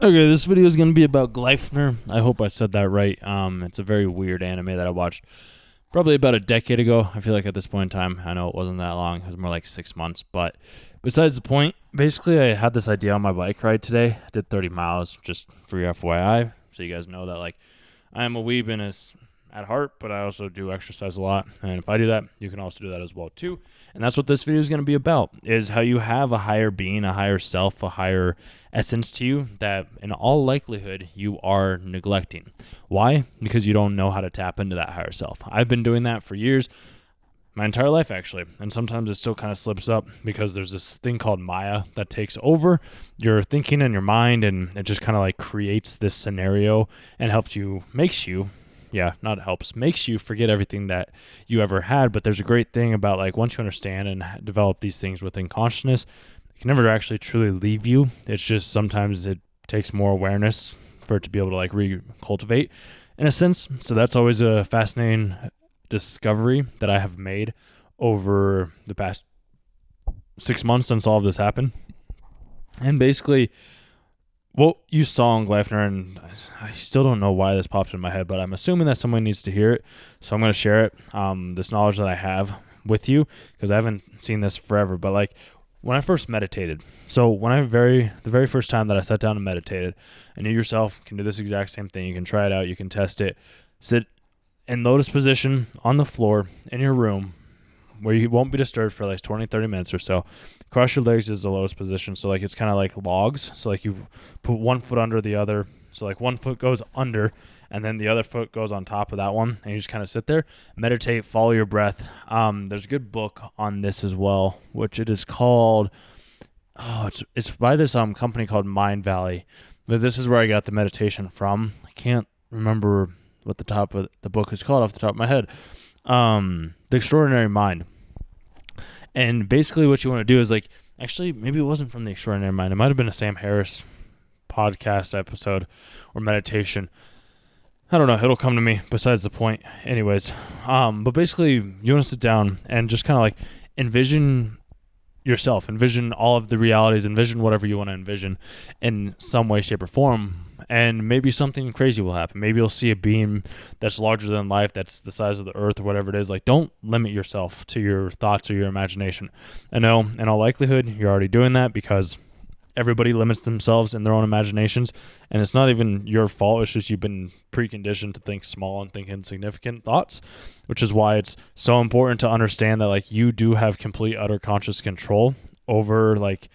Okay, this video is going to be about Gleifner. I hope I said that right. It's a very weird anime that I watched probably about a decade ago. I feel like at this point in time, I know it wasn't that long. It was more like 6 months. But besides the point, basically I had this idea on my bike ride today. I did 30 miles, just for your FYI, so you guys know that like I am a weeb and at heart, but I also do exercise a lot. And if I do that, you can also do that as well too. And that's what this video is going to be about, is how you have a higher being, a higher self, a higher essence to you that in all likelihood you are neglecting. Why? Because you don't know how to tap into that higher self. I've been doing that for years, my entire life actually, and sometimes it still kind of slips up because there's this thing called Maya that takes over your thinking and your mind, and it just kind of like creates this scenario and makes you forget everything that you ever had. But there's a great thing about like once you understand and develop these things within consciousness, it can never actually truly leave you. It's just sometimes it takes more awareness for it to be able to like recultivate in a sense. So that's always a fascinating discovery that I have made over the past 6 months since all of this happened. And basically what you saw in Gleifner, and I still don't know why this popped in my head, but I'm assuming that someone needs to hear it, so I'm going to share it, this knowledge that I have with you, because I haven't seen this forever. But like when I first meditated, so when the very first time that I sat down and meditated, and you yourself can do this exact same thing. You can try it out, you can test it. Sit in lotus position on the floor in your room where you won't be disturbed for like 20-30 minutes or so. Cross your legs is the lotus position, so like it's kind of like logs. So like you put one foot under the other, so like one foot goes under and then the other foot goes on top of that one, and you just kind of sit there, meditate, follow your breath. There's a good book on this as well, which it is called it's by this company called Mind Valley, but this is where I got the meditation from. I can't remember what the top of the book is called off the top of my head. The Extraordinary Mind. And basically what you want to do is like, actually maybe it wasn't from The Extraordinary Mind, it might have been a Sam Harris podcast episode or meditation. I don't know, it'll come to me, besides the point. Anyways, but basically you want to sit down and just kind of like envision yourself, envision all of the realities, envision whatever you want to envision in some way, shape, or form. And maybe something crazy will happen. Maybe you'll see a beam that's larger than life, that's the size of the earth or whatever it is. Like, don't limit yourself to your thoughts or your imagination. I know in all likelihood you're already doing that, because everybody limits themselves in their own imaginations, and it's not even your fault. It's just you've been preconditioned to think small and think insignificant thoughts, which is why it's so important to understand that like you do have complete utter conscious control over like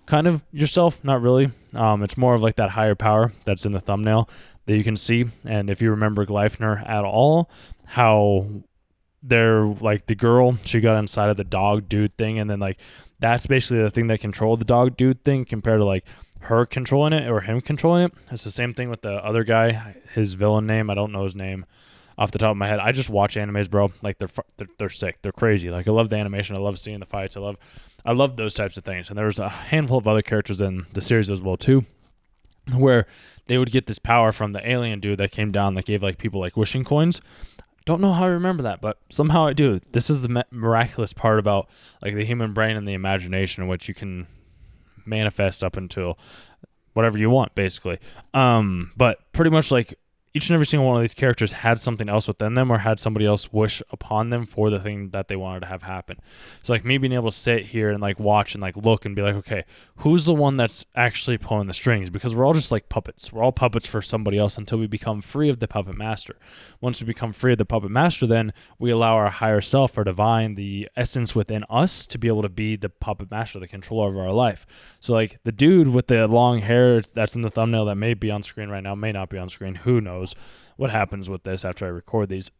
kind of yourself. Not really. It's more of like that higher power that's in the thumbnail that you can see. And if you remember Gleifner at all, how they're like the girl, she got inside of the dog dude thing, and then like that's basically the thing that controlled the dog dude thing compared to like her controlling it or him controlling it. It's the same thing with the other guy, his villain name, I don't know his name off the top of my head. I just watch animes, bro. Like they're sick, they're crazy. Like I love the animation, I love seeing the fights, I love those types of things. And there's a handful of other characters in the series as well too, where they would get this power from the alien dude that came down that gave like people like wishing coins. Don't know how I remember that, but somehow I do. This is the miraculous part about like the human brain and the imagination, in which you can manifest up until whatever you want, basically. But pretty much like each and every single one of these characters had something else within them, or had somebody else wish upon them for the thing that they wanted to have happen. So like me being able to sit here and like watch and like look and be like, okay, who's the one that's actually pulling the strings? Because we're all just like puppets. We're all puppets for somebody else until we become free of the puppet master. Once we become free of the puppet master, then we allow our higher self, our divine, the essence within us, to be able to be the puppet master, the controller of our life. So like the dude with the long hair that's in the thumbnail that may be on screen right now, may not be on screen, who knows what happens with this after I record these.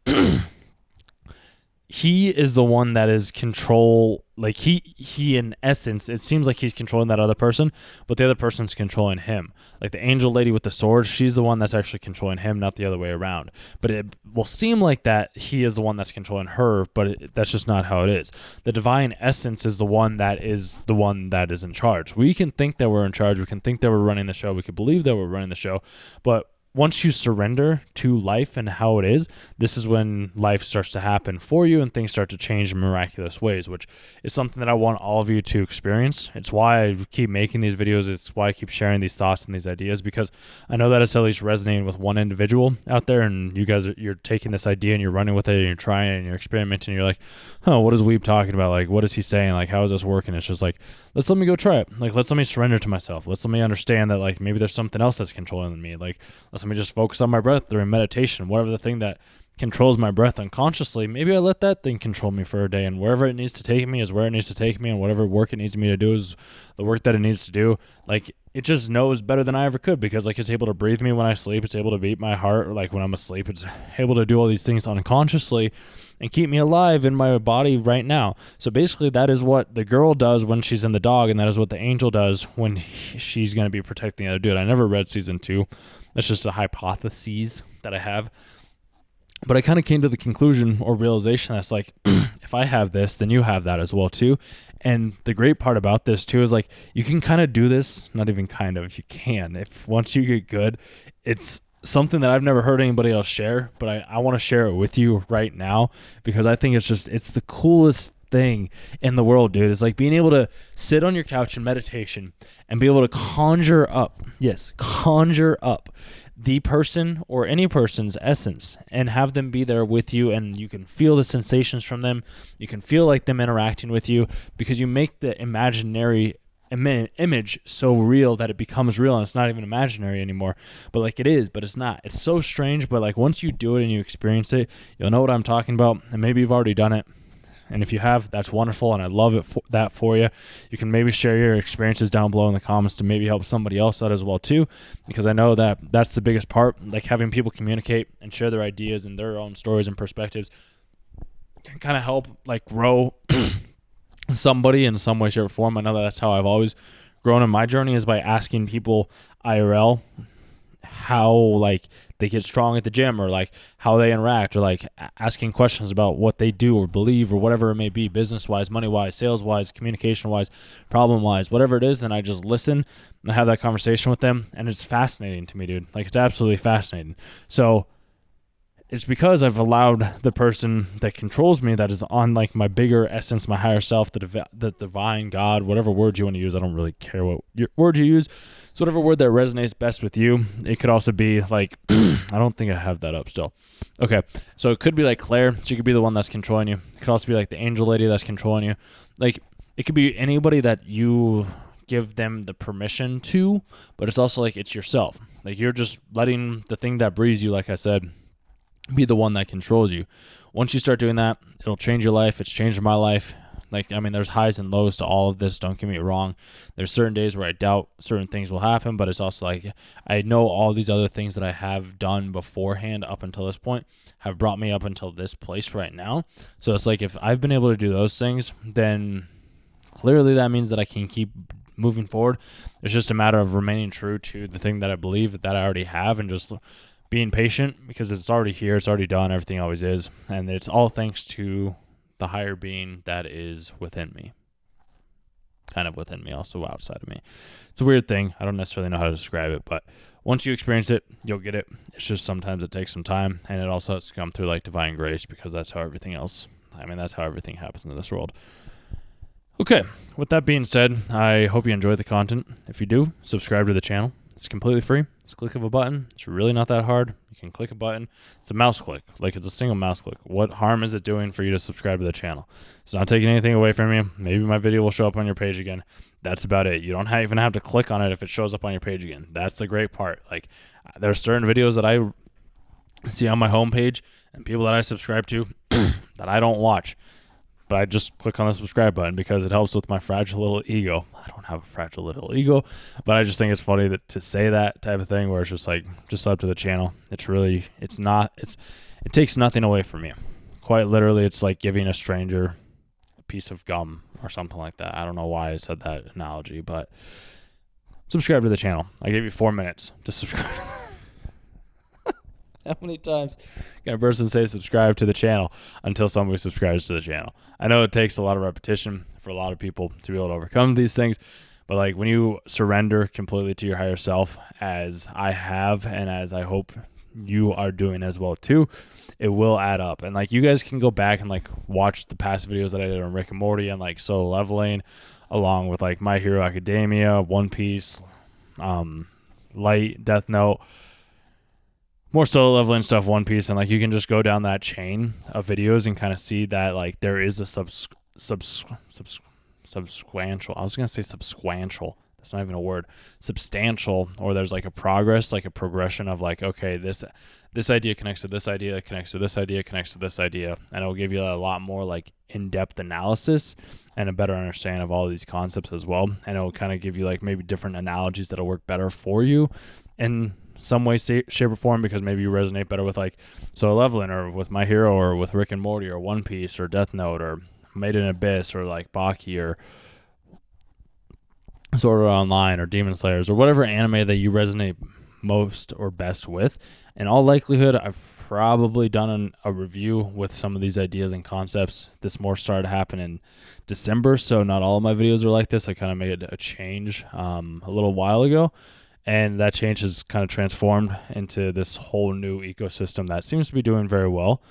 He is the one that is control. Like he in essence, it seems like he's controlling that other person, but the other person's controlling him. Like the angel lady with the sword, she's the one that's actually controlling him, not the other way around. But it will seem like that he is the one that's controlling her, but that's just not how it is. The divine essence is the one that is in charge. We can think that we're in charge. We can think that we're running the show. We can believe that we're running the show, but once you surrender to life and how it is, this is when life starts to happen for you and things start to change in miraculous ways, which is something that I want all of you to experience. It's why I keep making these videos. It's why I keep sharing these thoughts and these ideas, because I know that it's at least resonating with one individual out there, and you guys, you're taking this idea and you're running with it and you're trying it and you're experimenting and you're like, huh, what is Weeb talking about? Like, what is he saying? Like, how is this working? It's just like, let me go try it. Like, let me surrender to myself. Let me understand that, like, maybe there's something else that's controlling me. Like, let me just focus on my breath during meditation, whatever the thing that controls my breath unconsciously. Maybe I let that thing control me for a day, and wherever it needs to take me is where it needs to take me, and whatever work it needs me to do is the work that it needs to do. Like, it just knows better than I ever could, because like it's able to breathe me when I sleep, it's able to beat my heart like when I'm asleep, it's able to do all these things unconsciously and keep me alive in my body right now. So basically that is what the girl does when she's in the dog, and that is what the angel does when she's going to be protecting the other dude. I never read season 2. That's just a hypothesis that I have. But I kind of came to the conclusion or realization that's like, if I have this, then you have that as well too. And the great part about this too is like, you can kind of do this, not even kind of, you can. If once you get good, it's something that I've never heard anybody else share, but I want to share it with you right now, because I think it's the coolest thing in the world, dude. It's like being able to sit on your couch in meditation and be able to conjure up the person or any person's essence and have them be there with you, and you can feel the sensations from them. You can feel like them interacting with you, because you make the imaginary image so real that it becomes real, and it's not even imaginary anymore. But like it is, but it's not. It's so strange, but like once you do it and you experience it, you'll know what I'm talking about. And maybe you've already done it, and if you have, that's wonderful, and I love it for you. You can maybe share your experiences down below in the comments to maybe help somebody else out as well too, because I know that that's the biggest part. Like having people communicate and share their ideas and their own stories and perspectives can kind of help like grow somebody in some way, shape, or form. I know that's how I've always grown in my journey, is by asking people IRL how like they get strong at the gym, or like how they interact, or like asking questions about what they do or believe or whatever it may be, business-wise, money-wise, sales-wise, communication-wise, problem-wise, whatever it is. Then I just listen and have that conversation with them, and it's fascinating to me, dude. Like it's absolutely fascinating. So it's because I've allowed the person that controls me, that is on like my bigger essence, my higher self, the divine God, whatever word you want to use. I don't really care what word you use. So whatever word that resonates best with you. It could also be like, I don't think I have that up still. Okay. So it could be like Claire. She could be the one that's controlling you. It could also be like the angel lady that's controlling you. Like it could be anybody that you give them the permission to, but it's also like it's yourself. Like you're just letting the thing that breathes you, like I said, be the one that controls you. Once you start doing that, it'll change your life. It's changed my life. Like, I mean, there's highs and lows to all of this. Don't get me wrong. There's certain days where I doubt certain things will happen, but it's also like I know all these other things that I have done beforehand up until this point have brought me up until this place right now. So it's like if I've been able to do those things, then clearly that means that I can keep moving forward. It's just a matter of remaining true to the thing that I believe that I already have, and just being patient, because it's already here, it's already done, everything always is, and it's all thanks to the higher being that is within me, kind of within me, also outside of me. It's a weird thing. I don't necessarily know how to describe it, but once you experience it, you'll get it. It's just sometimes it takes some time, and it also has to come through like divine grace, because that's how everything else, that's how everything happens in this world. Okay, with that being said, I hope you enjoyed the content. If you do, subscribe to the channel. It's completely free. It's a click of a button. It's really not that hard. You can click a button. It's a mouse click. Like it's a single mouse click. What harm is it doing for you to subscribe to the channel? It's not taking anything away from you. Maybe my video will show up on your page again. That's about it. You don't even have to click on it if it shows up on your page again. That's the great part. Like there's certain videos that I see on my homepage and people that I subscribe to that I don't watch. But I just click on the subscribe button because it helps with my fragile little ego. I don't have a fragile little ego, but I just think it's funny that to say that type of thing where it's just like, just sub to the channel. It takes nothing away from you. Quite literally, it's like giving a stranger a piece of gum or something like that. I don't know why I said that analogy, but subscribe to the channel. I gave you 4 minutes to subscribe. How many times can a person say subscribe to the channel until somebody subscribes to the channel? I know it takes a lot of repetition for a lot of people to be able to overcome these things, But like when you surrender completely to your higher self, as I have and as I hope you are doing as well too, it will add up. And like you guys can go back and like watch the past videos that I did on Rick and Morty and like Solo Leveling, along with like My Hero Academia, One Piece, Light, Death Note, more Solo Leveling stuff, One Piece, and like you can just go down that chain of videos and kind of see that like there is a substantial. I was gonna say substantial. That's not even a word. Substantial, or there's like a progress, like a progression of like, okay, this idea connects to this idea, connects to this idea, connects to this idea, and it'll give you a lot more like in-depth analysis and a better understanding of all of these concepts as well. And it'll kind of give you like maybe different analogies that'll work better for you in some way, shape, or form, because maybe you resonate better with like Solo Leveling or with My Hero or with Rick and Morty or One Piece or Death Note or Made in Abyss or like Baki or Sword Art Online or Demon Slayers or whatever anime that you resonate most or best with. In all likelihood, I've probably done a review with some of these ideas and concepts. This more started to happen in December, so not all of my videos are like this. I kind of made a change a little while ago, and that change has kind of transformed into this whole new ecosystem that seems to be doing very well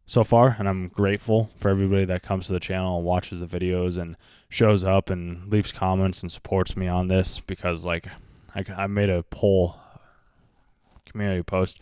so far, and I'm grateful for everybody that comes to the channel and watches the videos and shows up and leaves comments and supports me on this, because like I made a poll community post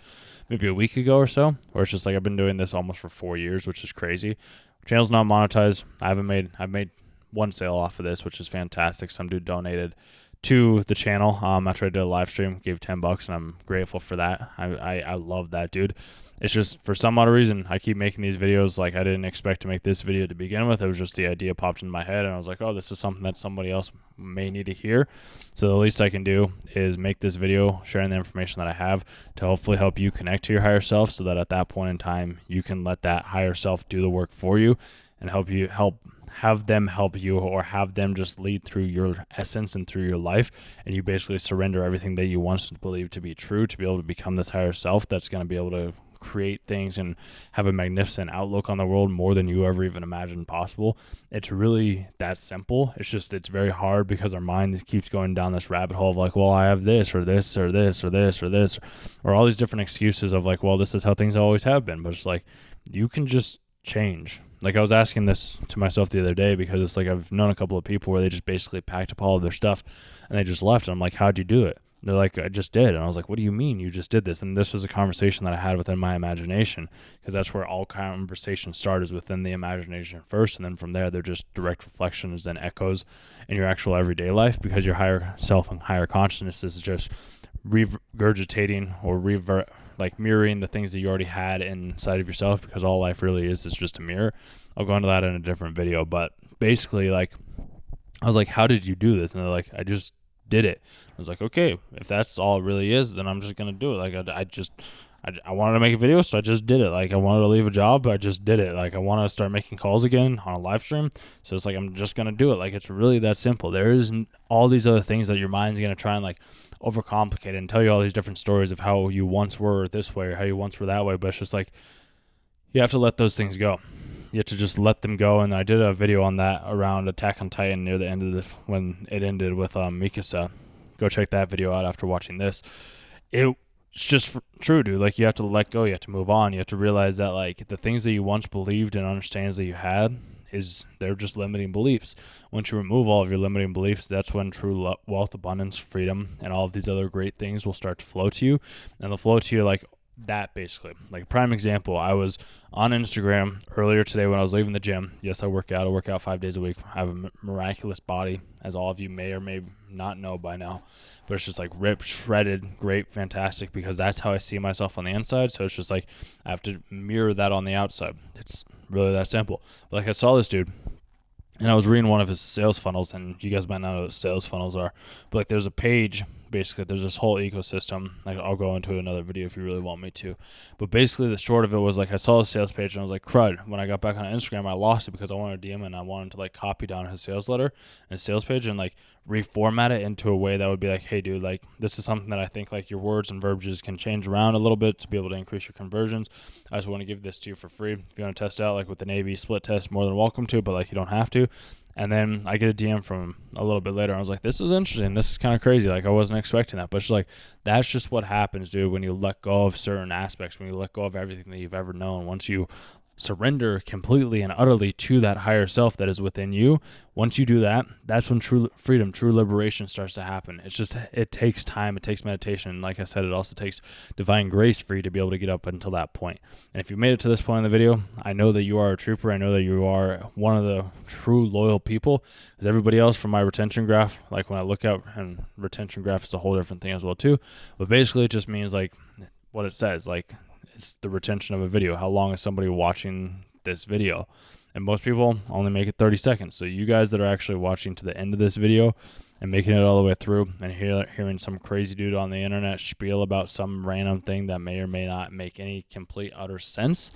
maybe a week ago or so where it's just like I've been doing this almost for 4 years, which is crazy. Channel's not monetized. I've made one sale off of this, which is fantastic. Some dude donated to the channel after I did a live stream, gave $10, and I'm grateful for that. I love that dude. It's just for some odd reason I keep making these videos. Like I didn't expect to make this video to begin with. It was just the idea popped in my head, and I was like, oh, this is something that somebody else may need to hear. So the least I can do is make this video sharing the information that I have to hopefully help you connect to your higher self, so that at that point in time you can let that higher self do the work for you and have them help you, or have them just lead through your essence and through your life, and you basically surrender everything that you once believed to be true to be able to become this higher self that's going to be able to create things and have a magnificent outlook on the world more than you ever even imagined possible. It's really that simple. It's very hard because our mind keeps going down this rabbit hole of like, well, I have this or this or this or this or this, or all these different excuses of like, well, this is how things always have been. But it's like, you can just change. Like I was asking this to myself the other day, because it's like I've known a couple of people where they just basically packed up all of their stuff and they just left. And I'm like, how'd you do it? They're like, I just did. And I was like, what do you mean you just did this? And this is a conversation that I had within my imagination, because that's where all conversations start, is within the imagination first. And then from there, they're just direct reflections and echoes in your actual everyday life, because your higher self and higher consciousness is just regurgitating or mirroring the things that you already had inside of yourself, because all life really is just a mirror. I'll go into that in a different video. But basically, like, I was like, how did you do this? And they're like, I just did it. I was like, okay, if that's all it really is, then I'm just gonna do it. Like I wanted to make a video, so I just did it. Like I wanted to leave a job, I just did it. Like I want to start making calls again on a live stream, so it's like I'm just gonna do it. Like it's really that simple. There isn't all these other things that your mind's gonna try and like overcomplicate and tell you all these different stories of how you once were this way or how you once were that way. But it's just like you have to let those things go. You have to just let them go. And I did a video on that around Attack on Titan near the end of when it ended with Mikasa. Go check that video out after watching this. It's just true, dude. Like you have to let go. You have to move on. You have to realize that like the things that you once believed and understands that you had they're just limiting beliefs. Once you remove all of your limiting beliefs, that's when true wealth, abundance, freedom, and all of these other great things will start to flow to you. And they'll flow to you like that, basically. Like prime example, I was on Instagram earlier today when I was leaving the gym. Yes, I work out. I work out 5 days a week. I have a miraculous body, as all of you may or may not know by now. But it's just like ripped, shredded, great, fantastic, because that's how I see myself on the inside. So it's just like I have to mirror that on the outside. It's really that simple. But like I saw this dude, and I was reading one of his sales funnels, and you guys might not know what sales funnels are, but like there's a page, basically there's this whole ecosystem. Like I'll go into another video if you really want me to, but basically the short of it was like I saw his sales page and I was like, crud. When I got back on Instagram, I lost it because I wanted to DM and I wanted to like copy down his sales letter and his sales page and like reformat it into a way that would be like, hey dude, like this is something that I think like your words and verbiages can change around a little bit to be able to increase your conversions. I just want to give this to you for free. If you want to test it out like with the Navy split test, more than welcome to, but like you don't have to. And then I get a DM from him a little bit later. I was like, this is interesting. This is kind of crazy. Like, I wasn't expecting that. But she's like, that's just what happens, dude, when you let go of certain aspects, when you let go of everything that you've ever known. Once you surrender completely and utterly to that higher self that is within you, once you do that, that's when true freedom, true liberation starts to happen. It's just, it takes time, it takes meditation, and like I said, it also takes divine grace for you to be able to get up until that point. And if you made it to this point in the video, I know that you are a trooper. I know that you are one of the true loyal people, because everybody else from my retention graph, like when I look out, and retention graph is a whole different thing as well too, but basically it just means like what it says, like it's the retention of a video. How long is somebody watching this video? And most people only make it 30 seconds. So you guys that are actually watching to the end of this video and making it all the way through and hearing some crazy dude on the internet spiel about some random thing that may or may not make any complete utter sense,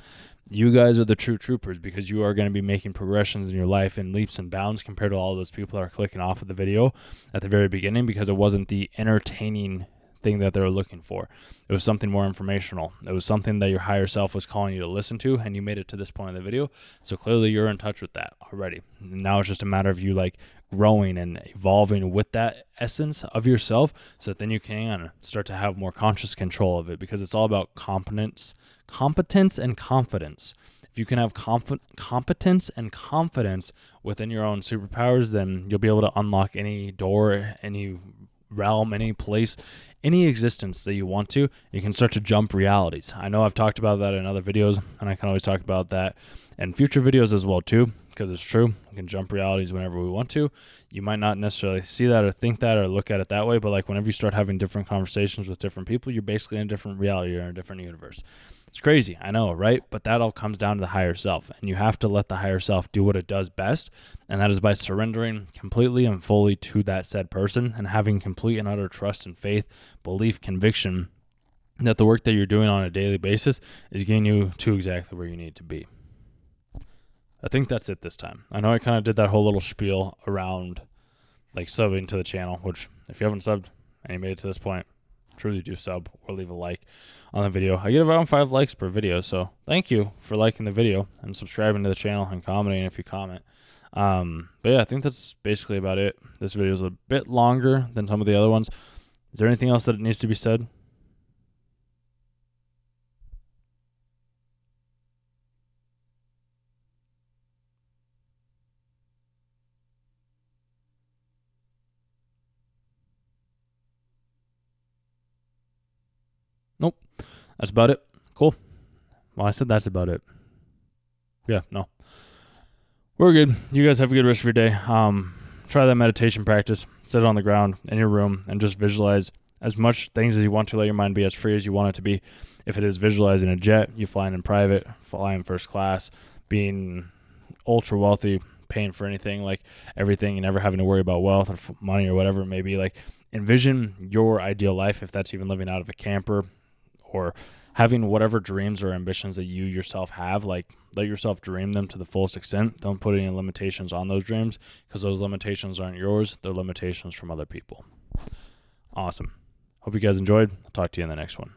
you guys are the true troopers, because you are going to be making progressions in your life in leaps and bounds compared to all those people that are clicking off of the video at the very beginning because it wasn't the entertaining thing that they were looking for. It was something more informational. It was something that your higher self was calling you to listen to, and you made it to this point of the video. So clearly you're in touch with that already. Now it's just a matter of you like growing and evolving with that essence of yourself, so that then you can start to have more conscious control of it, because it's all about competence and confidence. If you can have competence and confidence within your own superpowers, then you'll be able to unlock any door, any realm, any place, any existence that you want to. You can start to jump realities. I know I've talked about that in other videos, and I can always talk about that in future videos as well too, because it's true. We can jump realities whenever we want to. You might not necessarily see that or think that or look at it that way, but like whenever you start having different conversations with different people, you're basically in a different reality. You're in a different universe. It's crazy, I know, right? But that all comes down to the higher self, and you have to let the higher self do what it does best, and that is by surrendering completely and fully to that said person and having complete and utter trust and faith, belief, conviction that the work that you're doing on a daily basis is getting you to exactly where you need to be. I think that's it this time. I know I kind of did that whole little spiel around like subbing to the channel, which if you haven't subbed and you made it to this point, truly do sub or leave a like on the video. I get around 5 likes per video, so thank you for liking the video and subscribing to the channel and commenting if you comment. But yeah, I think that's basically about it. This video is a bit longer than some of the other ones. Is there anything else that needs to be said? Nope. That's about it. Cool. Well, I said that's about it. Yeah, no. We're good. You guys have a good rest of your day. Try that meditation practice. Sit on the ground in your room and just visualize as much things as you want to. Let your mind be as free as you want it to be. If it is visualizing a jet, you flying in private, flying first class, being ultra wealthy, paying for anything, like everything, and never having to worry about wealth or money or whatever it may be. Like, envision your ideal life, if that's even living out of a camper or having whatever dreams or ambitions that you yourself have. Like, let yourself dream them to the fullest extent. Don't put any limitations on those dreams, because those limitations aren't yours. They're limitations from other people. Awesome. Hope you guys enjoyed. I'll talk to you in the next one.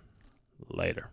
Later.